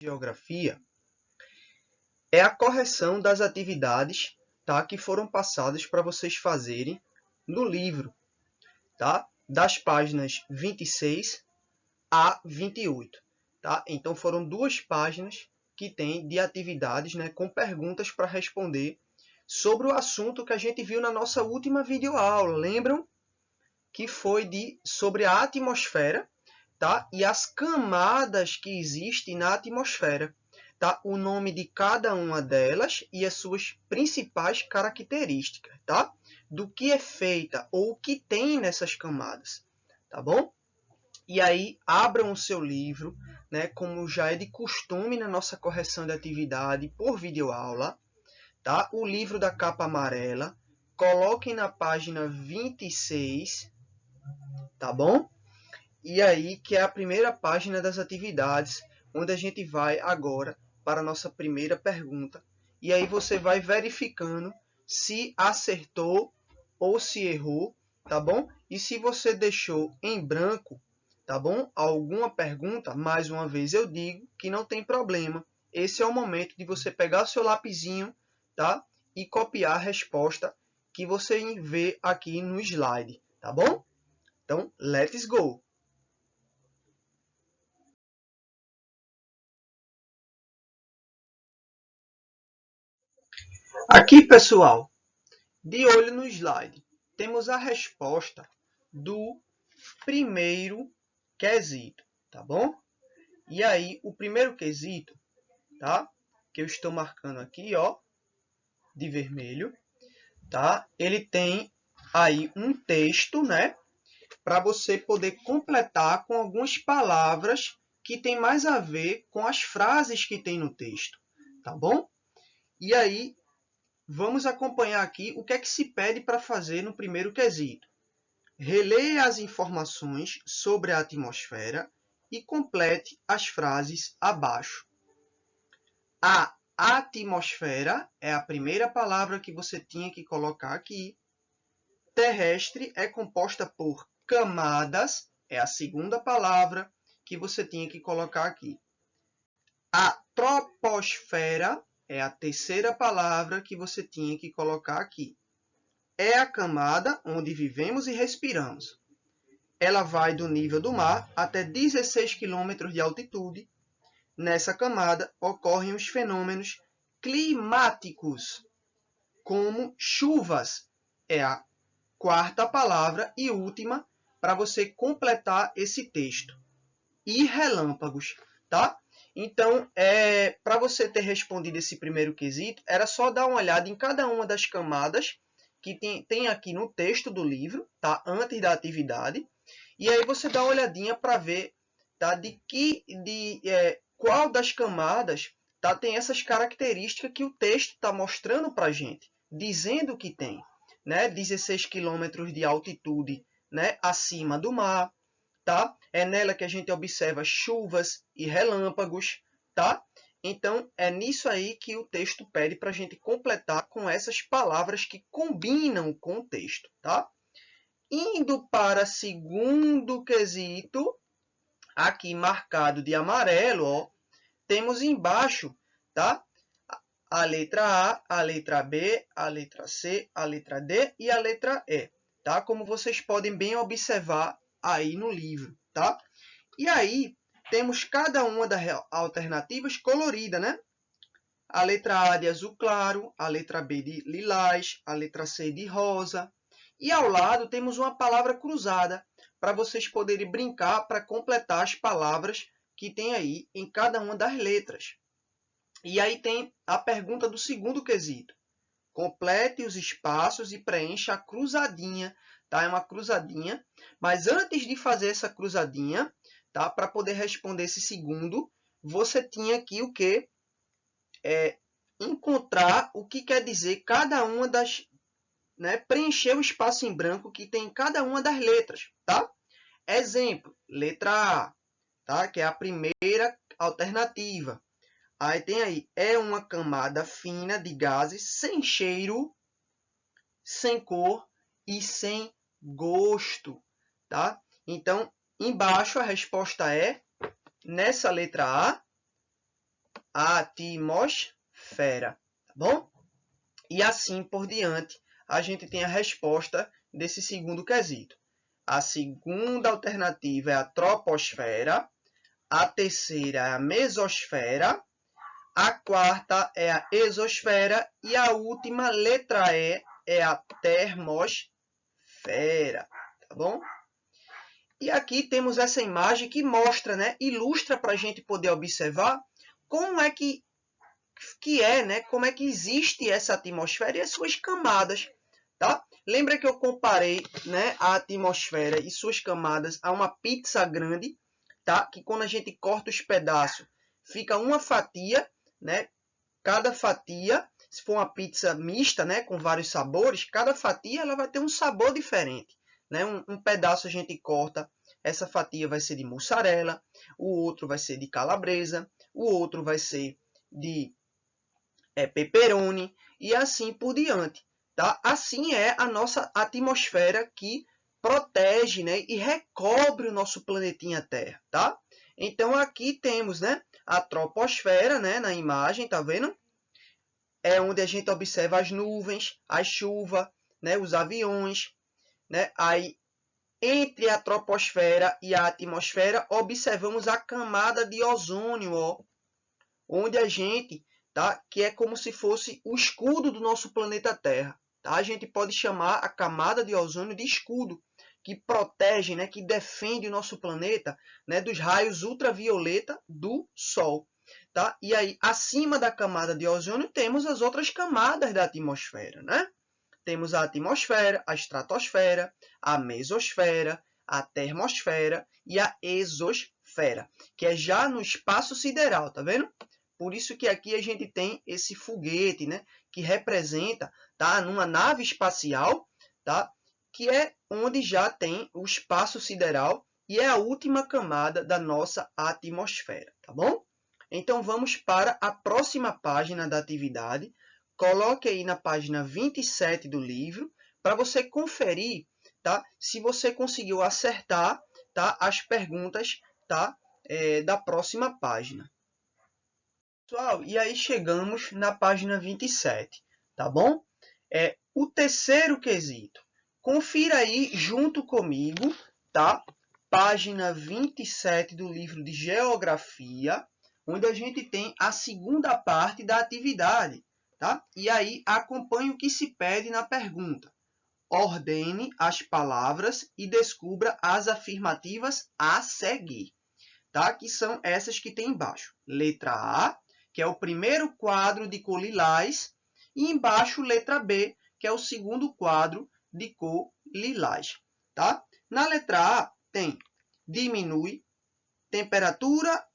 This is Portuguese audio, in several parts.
Geografia é a correção das atividades, tá, que foram passadas para vocês fazerem no livro, tá, das páginas 26 a 28. Tá? Então, foram 2 páginas que tem de atividades, né, com perguntas para responder sobre o assunto que a gente viu na nossa última videoaula. Lembram? Que foi sobre a atmosfera, tá? E as camadas que existem na atmosfera. Tá? O nome de cada uma delas e as suas principais características, tá? Do que é feita ou o que tem nessas camadas, tá bom? E aí, abram o seu livro, né, como já é de costume na nossa correção de atividade por videoaula, tá? O livro da capa amarela, coloquem na página 26, tá bom? E aí, que é a primeira página das atividades, onde a gente vai agora para a nossa primeira pergunta. E aí você vai verificando se acertou ou se errou, tá bom? E se você deixou em branco, tá bom? Alguma pergunta, mais uma vez eu digo que não tem problema. Esse é o momento de você pegar o seu lapisinho, tá? E copiar a resposta que você vê aqui no slide, tá bom? Então, let's go! Aqui, pessoal, de olho no slide, temos a resposta do primeiro quesito, tá bom? E aí, o primeiro quesito, tá? Que eu estou marcando aqui, ó, de vermelho, tá? Ele tem aí um texto, né? Para você poder completar com algumas palavras que tem mais a ver com as frases que tem no texto, tá bom? E aí, vamos acompanhar aqui o que é que se pede para fazer no primeiro quesito. Releia as informações sobre a atmosfera e complete as frases abaixo. A atmosfera é a primeira palavra que você tinha que colocar aqui. Terrestre é composta por camadas, é a segunda palavra que você tinha que colocar aqui. A troposfera é a terceira palavra que você tinha que colocar aqui. É a camada onde vivemos e respiramos. Ela vai do nível do mar até 16 km de altitude. Nessa camada ocorrem os fenômenos climáticos, como chuvas. É a quarta palavra e última para você completar esse texto. E relâmpagos, tá? Então, para você ter respondido esse primeiro quesito, era só dar uma olhada em cada uma das camadas que tem aqui no texto do livro, tá? Antes da atividade. E aí você dá uma olhadinha para ver, tá? Qual das camadas, tá? Tem essas características que o texto está mostrando para a gente, dizendo que tem, né? 16 quilômetros de altitude, né? Acima do mar, tá? É nela que a gente observa chuvas e relâmpagos, tá? Então, é nisso aí que o texto pede para a gente completar com essas palavras que combinam com o texto, tá? Indo para segundo quesito, aqui marcado de amarelo, ó, temos embaixo, tá? A letra A, a letra B, a letra C, a letra D e a letra E, tá? Como vocês podem bem observar aí no livro, tá? E aí, temos cada uma das alternativas colorida, né? A letra A de azul claro, a letra B de lilás, a letra C de rosa. E ao lado temos uma palavra cruzada, para vocês poderem brincar para completar as palavras que tem aí em cada uma das letras. E aí tem a pergunta do segundo quesito. Complete os espaços e preencha a cruzadinha, tá? É uma cruzadinha, mas antes de fazer essa cruzadinha, tá? Para poder responder esse segundo, você tinha aqui o que? Encontrar o que quer dizer cada uma das, né? Preencher o espaço em branco que tem em cada uma das letras, tá? Exemplo, letra A, tá? Que é a primeira alternativa. Aí tem aí, é uma camada fina de gases sem cheiro, sem cor e sem gosto, tá? Então, embaixo a resposta é, nessa letra A, atmosfera, tá bom? E assim por diante, a gente tem a resposta desse segundo quesito. A segunda alternativa é a troposfera, a terceira é a mesosfera, a quarta é a exosfera e a última, letra E, é a termosfera, tá bom? E aqui temos essa imagem que mostra, né, ilustra para a gente poder observar como é que é, né, como é que existe essa atmosfera e as suas camadas, tá? Lembra que eu comparei, né, a atmosfera e suas camadas a uma pizza grande, tá? Que quando a gente corta os pedaços, fica uma fatia, né? Cada fatia, se for uma pizza mista, né, com vários sabores, cada fatia ela vai ter um sabor diferente, né? Um pedaço a gente corta, essa fatia vai ser de mussarela, o outro vai ser de calabresa, o outro vai ser de pepperoni e assim por diante, tá? Assim é a nossa atmosfera que protege, né, e recobre o nosso planetinha Terra, tá? Então aqui temos, né, a troposfera, né, na imagem, tá vendo? É onde a gente observa as nuvens, a chuva, né, os aviões, né? Aí entre a troposfera e a atmosfera observamos a camada de ozônio, ó, onde a gente, tá, que é como se fosse o escudo do nosso planeta Terra, tá? A gente pode chamar a camada de ozônio de escudo, que protege, né, que defende o nosso planeta, né, dos raios ultravioleta do Sol, tá? E aí, acima da camada de ozônio, temos as outras camadas da atmosfera, né? Temos a atmosfera, a estratosfera, a mesosfera, a termosfera e a exosfera, que é já no espaço sideral, tá vendo? Por isso que aqui a gente tem esse foguete, né, que representa, tá, numa nave espacial, tá, que é onde já tem o espaço sideral e é a última camada da nossa atmosfera, tá bom? Então vamos para a próxima página da atividade. Coloque aí na página 27 do livro para você conferir, tá, se você conseguiu acertar, tá, as perguntas, tá, da próxima página. Pessoal, e aí chegamos na página 27, tá bom? O terceiro quesito. Confira aí junto comigo, tá? Página 27 do livro de Geografia, onde a gente tem a segunda parte da atividade, tá? E aí acompanhe o que se pede na pergunta. Ordene as palavras e descubra as afirmativas a seguir, tá? Que são essas que tem embaixo. Letra A, que é o primeiro quadro de cor lilás, e embaixo letra B, que é o segundo quadro de cor lilás, tá? Na letra A tem diminui, temperatura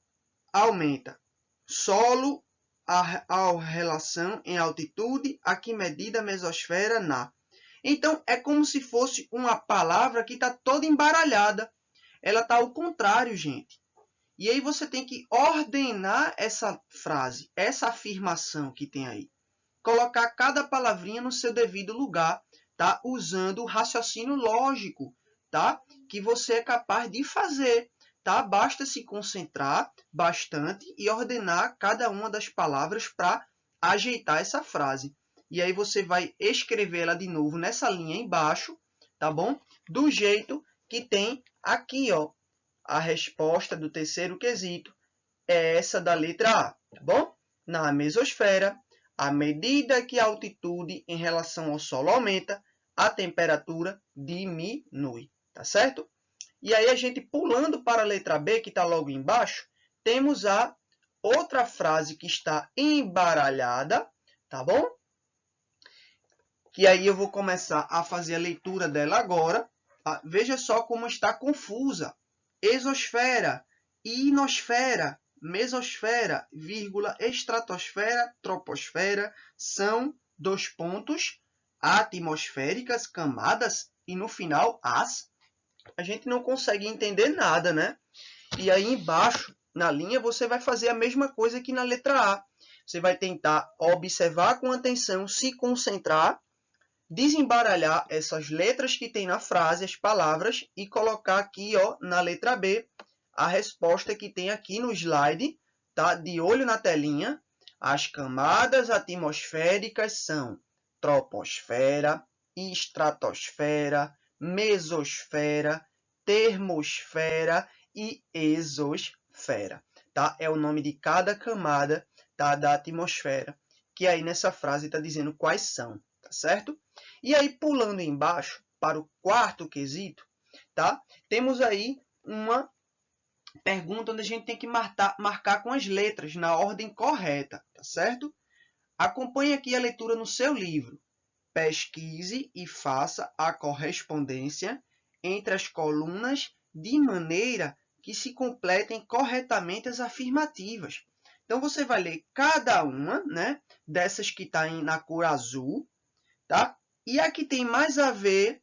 aumenta, solo a relação em altitude, a que medida a mesosfera na. Então, é como se fosse uma palavra que está toda embaralhada. Ela está ao contrário, gente. E aí você tem que ordenar essa frase, essa afirmação que tem aí. Colocar cada palavrinha no seu devido lugar, tá? Usando o raciocínio lógico, tá? Que você é capaz de fazer, tá? Basta se concentrar bastante e ordenar cada uma das palavras para ajeitar essa frase. E aí você vai escrevê-la de novo nessa linha embaixo, tá bom? Do jeito que tem aqui, ó. A resposta do terceiro quesito é essa da letra A, tá bom? Na mesosfera, à medida que a altitude em relação ao solo aumenta, a temperatura diminui, tá certo? E aí a gente pulando para a letra B, que está logo embaixo, temos a outra frase que está embaralhada, tá bom? Que aí eu vou começar a fazer a leitura dela agora. Tá? Veja só como está confusa. Exosfera, ionosfera, mesosfera, vírgula, estratosfera, troposfera, são dois pontos atmosféricas, camadas, e no final as. A gente não consegue entender nada, né? E aí embaixo, na linha, você vai fazer a mesma coisa que na letra A. Você vai tentar observar com atenção, se concentrar, desembaralhar essas letras que tem na frase, as palavras, e colocar aqui, ó, na letra B, a resposta que tem aqui no slide, tá? De olho na telinha, as camadas atmosféricas são troposfera, estratosfera, mesosfera, termosfera e exosfera, tá? É o nome de cada camada, tá, da atmosfera, que aí nessa frase está dizendo quais são, tá certo? E aí, pulando embaixo para o quarto quesito, tá? Temos aí uma pergunta onde a gente tem que marcar com as letras na ordem correta, tá certo? Acompanhe aqui a leitura no seu livro. Pesquise e faça a correspondência entre as colunas de maneira que se completem corretamente as afirmativas. Então, você vai ler cada uma, né, dessas que está na cor azul, tá? E a que tem mais a ver,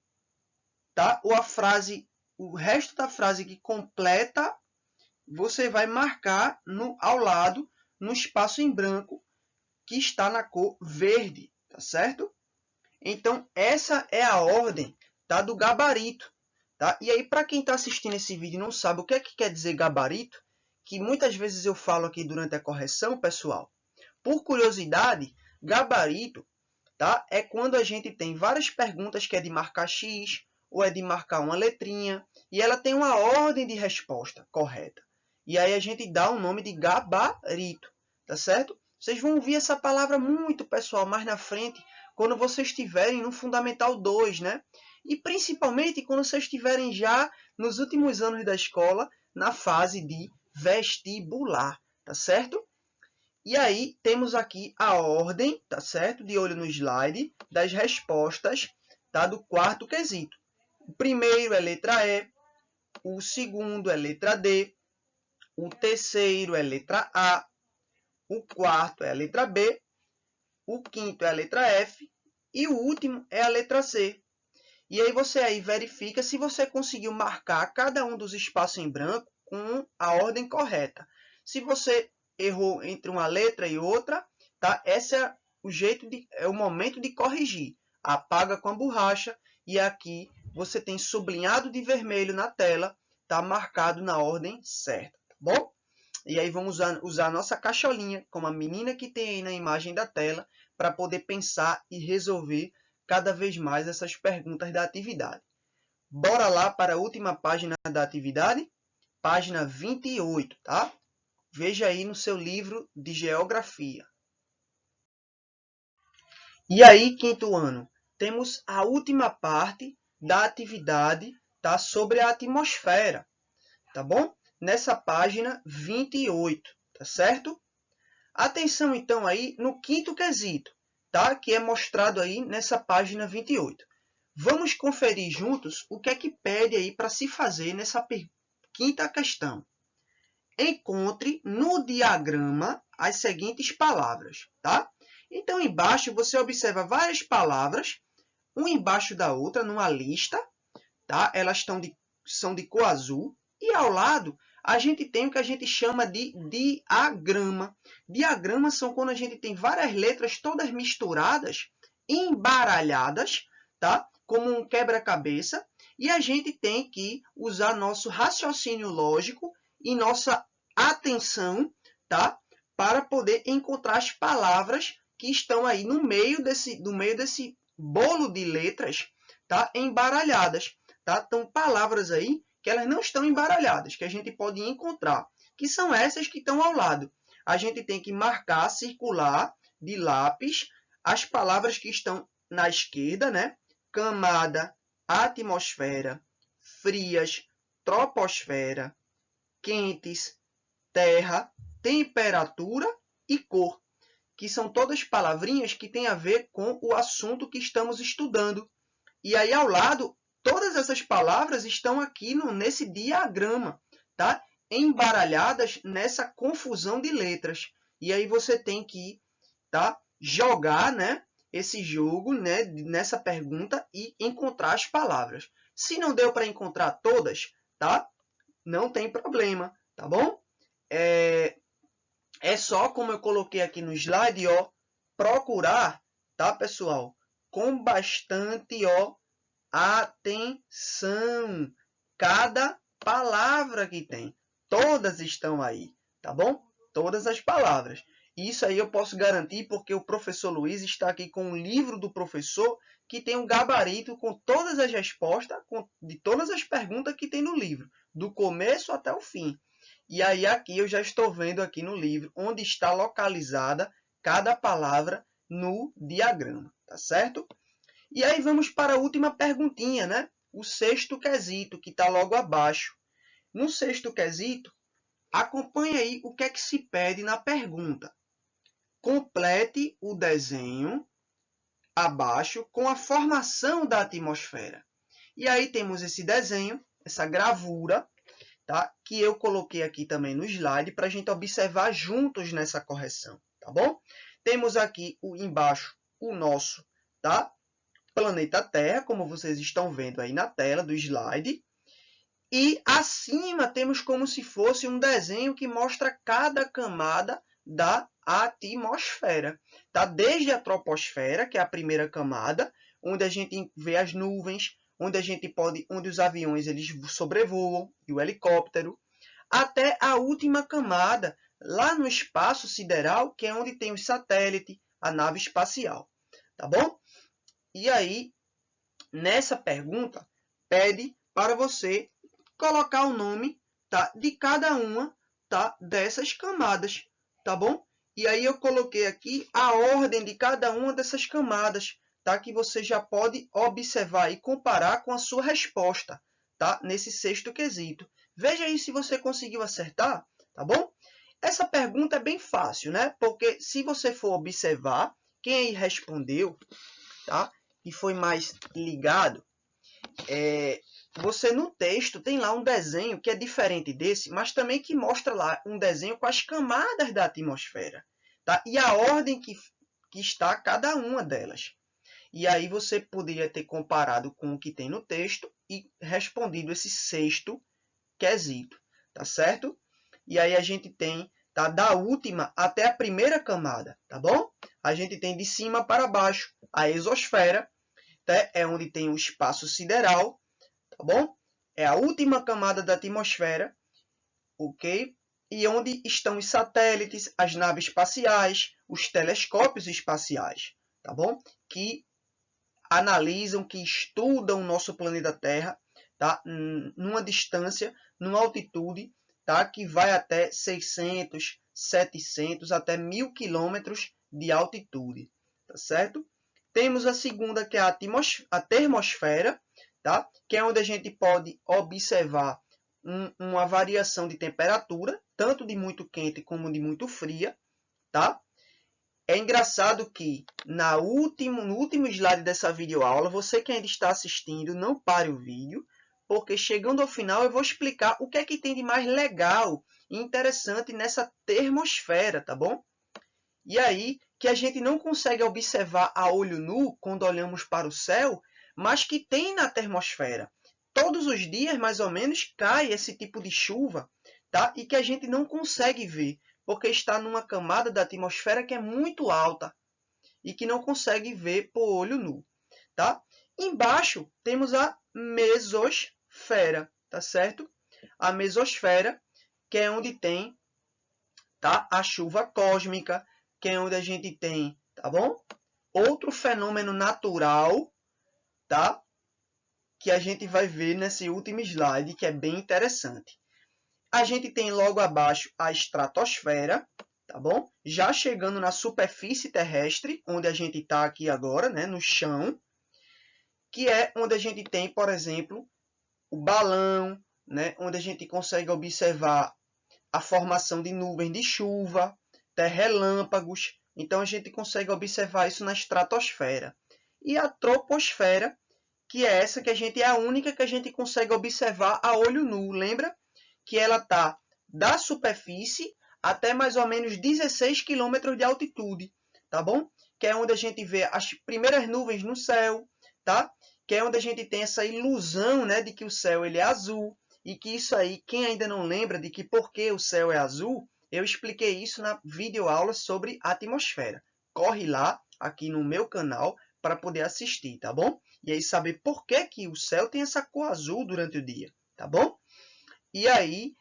tá? Ou a frase, o resto da frase que completa, você vai marcar ao lado, no espaço em branco, que está na cor verde, tá certo? Então, essa é a ordem, tá, do gabarito. Tá? E aí, para quem está assistindo esse vídeo e não sabe o que é que quer dizer gabarito, que muitas vezes eu falo aqui durante a correção, pessoal, por curiosidade, gabarito, tá, é quando a gente tem várias perguntas que é de marcar X, ou é de marcar uma letrinha, e ela tem uma ordem de resposta correta. E aí a gente dá o nome de gabarito, tá certo? Vocês vão ouvir essa palavra muito, pessoal, mais na frente, quando vocês estiverem no Fundamental 2, né? E principalmente quando vocês estiverem já nos últimos anos da escola, na fase de vestibular, tá certo? E aí temos aqui a ordem, tá certo? De olho no slide, das respostas, tá? Do quarto quesito. O primeiro é letra E, o segundo é letra D, o terceiro é letra A, o quarto é a letra B, o quinto é a letra F e o último é a letra C. E aí você aí verifica se você conseguiu marcar cada um dos espaços em branco com a ordem correta. Se você errou entre uma letra e outra, tá? Esse é o momento de corrigir. Apaga com a borracha e aqui você tem sublinhado de vermelho na tela, tá marcado na ordem certa, tá bom? E aí vamos usar a nossa caixolinha, como a menina que tem aí na imagem da tela, para poder pensar e resolver cada vez mais essas perguntas da atividade. Bora lá para a última página da atividade, página 28, tá? Veja aí no seu livro de geografia. E aí, quinto ano, temos a última parte da atividade, tá? Sobre a atmosfera, tá bom? Nessa página 28, tá certo? Atenção, então, aí no quinto quesito, tá? Que é mostrado aí nessa página 28. Vamos conferir juntos o que é que pede aí para se fazer nessa quinta questão. Encontre no diagrama as seguintes palavras, tá? Então, embaixo você observa várias palavras, uma embaixo da outra, numa lista, tá? Elas são de cor azul, e ao lado a gente tem o que a gente chama de diagrama. Diagramas são quando a gente tem várias letras todas misturadas, embaralhadas, tá? Como um quebra-cabeça, e a gente tem que usar nosso raciocínio lógico e nossa atenção, tá? Para poder encontrar as palavras que estão aí no meio desse bolo de letras, tá? Embaralhadas, tá? Então, palavras aí que elas não estão embaralhadas, que a gente pode encontrar, que são essas que estão ao lado. A gente tem que marcar, circular de lápis as palavras que estão na esquerda, né? Camada, atmosfera, frias, troposfera, quentes, terra, temperatura e cor, que são todas palavrinhas que têm a ver com o assunto que estamos estudando. E aí, ao lado, todas essas palavras estão aqui nesse diagrama, tá? Embaralhadas nessa confusão de letras. E aí você tem que, tá? Jogar, né? Esse jogo, né? Nessa pergunta e encontrar as palavras. Se não deu para encontrar todas, tá? Não tem problema, tá bom? É só, como eu coloquei aqui no slide, ó, procurar, tá, pessoal? Com bastante, ó, atenção. Cada palavra que tem. Todas estão aí, tá bom? todas as palavras. Isso aí eu posso garantir porque o professor Luiz está aqui com o livro do professor que tem um gabarito com todas as respostas de todas as perguntas que tem no livro, do começo até o fim. E aí aqui eu já estou vendo aqui no livro onde está localizada cada palavra no diagrama, tá certo? E aí vamos para a última perguntinha, né? O sexto quesito, que está logo abaixo. No sexto quesito, acompanhe aí o que é que se pede na pergunta. Complete o desenho abaixo com a formação da atmosfera. E aí temos esse desenho, essa gravura, tá? Que eu coloquei aqui também no slide para a gente observar juntos nessa correção, tá bom? Temos aqui embaixo o nosso, tá? Planeta Terra, como vocês estão vendo aí na tela do slide. E acima temos como se fosse um desenho que mostra cada camada da atmosfera. Tá? Desde a troposfera, que é a primeira camada, onde a gente vê as nuvens, onde os aviões eles sobrevoam, e o helicóptero, até a última camada, lá no espaço sideral, que é onde tem os satélites, a nave espacial. Tá bom? E aí, nessa pergunta, pede para você colocar o nome, tá, de cada uma, tá, dessas camadas, tá bom? E aí eu coloquei aqui a ordem de cada uma dessas camadas, tá, que você já pode observar e comparar com a sua resposta, tá, nesse sexto quesito. Veja aí se você conseguiu acertar, tá bom? Essa pergunta é bem fácil, né? Porque se você for observar, quem aí respondeu, tá, e foi mais ligado, você no texto tem lá um desenho que é diferente desse, mas também que mostra lá um desenho com as camadas da atmosfera, tá? E a ordem que está cada uma delas. E aí você poderia ter comparado com o que tem no texto e respondido esse sexto quesito, tá certo? E aí a gente tem, tá, da última até a primeira camada, tá bom? A gente tem de cima para baixo a exosfera, tá? É onde tem o espaço sideral, tá bom? É a última camada da atmosfera, ok? E onde estão os satélites, as naves espaciais, os telescópios espaciais, tá bom? Que analisam, que estudam o nosso planeta Terra, tá? Numa distância, numa altitude, tá? Que vai até 600, 700, até 1000 quilômetros de altitude, tá certo? Temos a segunda, que é a termosfera, tá? Que é onde a gente pode observar uma variação de temperatura, tanto de muito quente como de muito fria, tá? É engraçado que no último slide dessa videoaula, você que ainda está assistindo, não pare o vídeo, porque chegando ao final eu vou explicar o que é que tem de mais legal e interessante nessa termosfera, tá bom? E aí, que a gente não consegue observar a olho nu quando olhamos para o céu, mas que tem na termosfera. Todos os dias, mais ou menos, cai esse tipo de chuva, tá? E que a gente não consegue ver, porque está numa camada da atmosfera que é muito alta e que não consegue ver por olho nu, tá? Embaixo temos a mesosfera, tá certo? A mesosfera, que é onde tem, tá, a chuva cósmica, que é onde a gente tem, tá bom? Outro fenômeno natural, tá? Que a gente vai ver nesse último slide, que é bem interessante. A gente tem logo abaixo a estratosfera, tá bom? Já chegando na superfície terrestre, onde a gente está aqui agora, né? No chão, que é onde a gente tem, por exemplo, o balão, né? Onde a gente consegue observar a formação de nuvens de chuva, relâmpagos. Então, a gente consegue observar isso na estratosfera. E a troposfera, que é essa que a gente é a única que a gente consegue observar a olho nu. Lembra que ela está da superfície até mais ou menos 16 km de altitude, tá bom? Que é onde a gente vê as primeiras nuvens no céu, tá? Que é onde a gente tem essa ilusão, né, de que o céu ele é azul. E que isso aí, quem ainda não lembra de que por que o céu é azul, eu expliquei isso na videoaula sobre a atmosfera. Corre lá, aqui no meu canal, para poder assistir, tá bom? E aí saber por que o céu tem essa cor azul durante o dia, tá bom? E aí,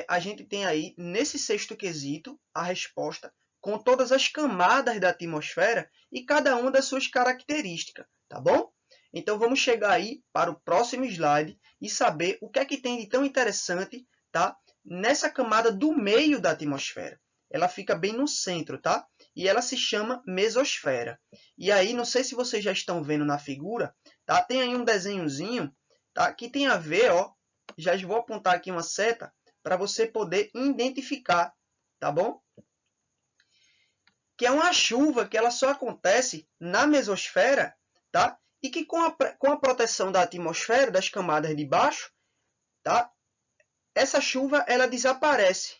a gente tem aí, nesse sexto quesito, a resposta com todas as camadas da atmosfera e cada uma das suas características, tá bom? Então, vamos chegar aí para o próximo slide e saber o que é que tem de tão interessante, tá? Nessa camada do meio da atmosfera. Ela fica bem no centro, tá? E ela se chama mesosfera. E aí, não sei se vocês já estão vendo na figura, tá? Tem aí um desenhozinho, tá? Que tem a ver, ó, já vou apontar aqui uma seta para você poder identificar, tá bom? Que é uma chuva que ela só acontece na mesosfera, tá? E que com a proteção da atmosfera, das camadas de baixo, tá? Essa chuva ela desaparece.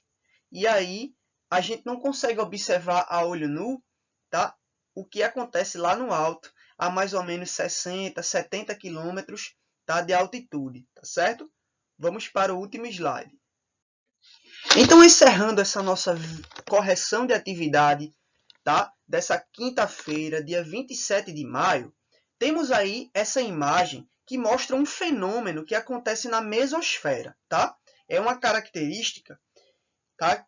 E aí a gente não consegue observar a olho nu, tá? O que acontece lá no alto, a mais ou menos 60, 70 quilômetros, tá? De altitude, tá certo? Vamos para o último slide. Então, encerrando essa nossa correção de atividade, tá? Dessa quinta-feira, dia 27 de maio, temos aí essa imagem que mostra um fenômeno que acontece na mesosfera, tá? É uma característica, tá?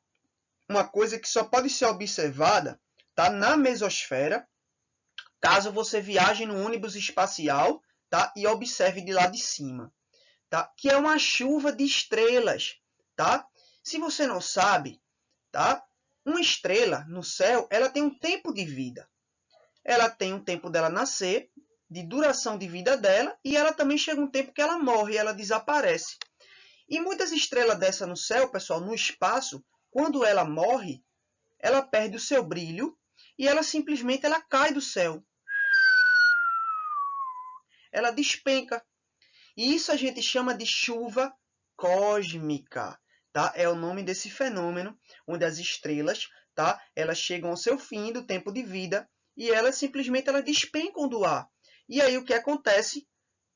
Uma coisa que só pode ser observada, tá? Na mesosfera, caso você viaje no ônibus espacial, tá? E observe de lá de cima, tá? Que é uma chuva de estrelas, tá? Se você não sabe, tá? Uma estrela no céu, ela tem um tempo de vida. Ela tem um tempo dela nascer, de duração de vida dela, e ela também chega um tempo que ela morre, ela desaparece. E muitas estrelas dessa no céu, pessoal, no espaço, quando ela morre, ela perde o seu brilho e ela simplesmente ela cai do céu. Ela despenca. E isso a gente chama de chuva cósmica, tá? É o nome desse fenômeno, onde as estrelas, tá? Elas chegam ao seu fim do tempo de vida e elas simplesmente elas despencam do ar. E aí o que acontece?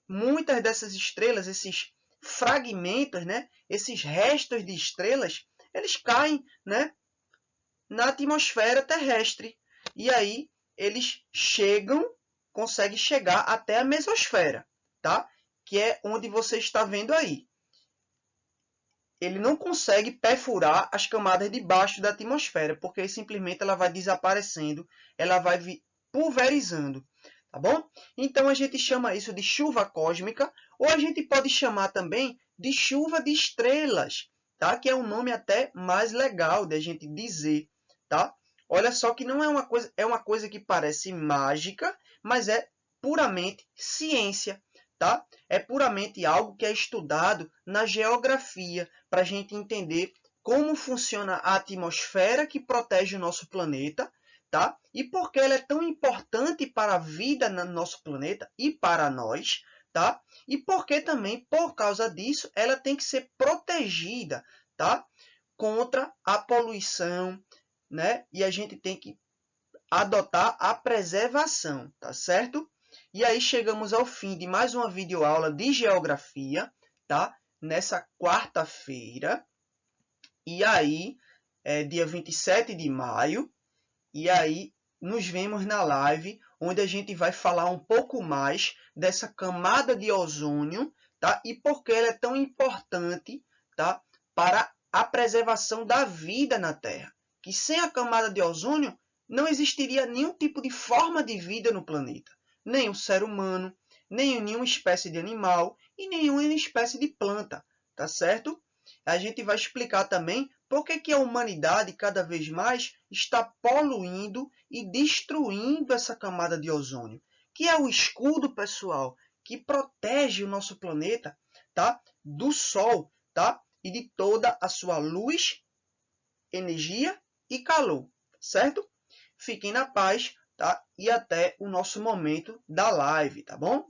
Muitas dessas estrelas, esses fragmentos, né? Esses restos de estrelas, eles caem, né? Na atmosfera terrestre. E aí eles conseguem chegar até a mesosfera, tá? Que é onde você está vendo aí. Ele não consegue perfurar as camadas de baixo da atmosfera, porque simplesmente ela vai desaparecendo, ela vai pulverizando, tá bom? Então a gente chama isso de chuva cósmica, ou a gente pode chamar também de chuva de estrelas, tá? Que é um nome até mais legal de a gente dizer, tá? Olha só que não é uma coisa que parece mágica, mas é puramente ciência, tá? É puramente algo que é estudado na geografia, para a gente entender como funciona a atmosfera que protege o nosso planeta, tá? E por que ela é tão importante para a vida no nosso planeta e para nós, tá? E por que também, por causa disso, ela tem que ser protegida, tá? Contra a poluição, né? E a gente tem que adotar a preservação, tá certo? E aí chegamos ao fim de mais uma videoaula de geografia, tá? Nessa quarta-feira. E aí, dia 27 de maio. E aí, nos vemos na live, onde a gente vai falar um pouco mais dessa camada de ozônio, tá? E por que ela é tão importante, tá? Para a preservação da vida na Terra. Que sem a camada de ozônio, não existiria nenhum tipo de forma de vida no planeta. Nem o ser humano, nem nenhuma espécie de animal e nenhuma espécie de planta, tá certo? A gente vai explicar também por que a humanidade cada vez mais está poluindo e destruindo essa camada de ozônio, que é o escudo, pessoal, que protege o nosso planeta, tá? Do Sol, tá? E de toda a sua luz, energia e calor, certo? Fiquem na paz, tá? E até o nosso momento da live, tá bom?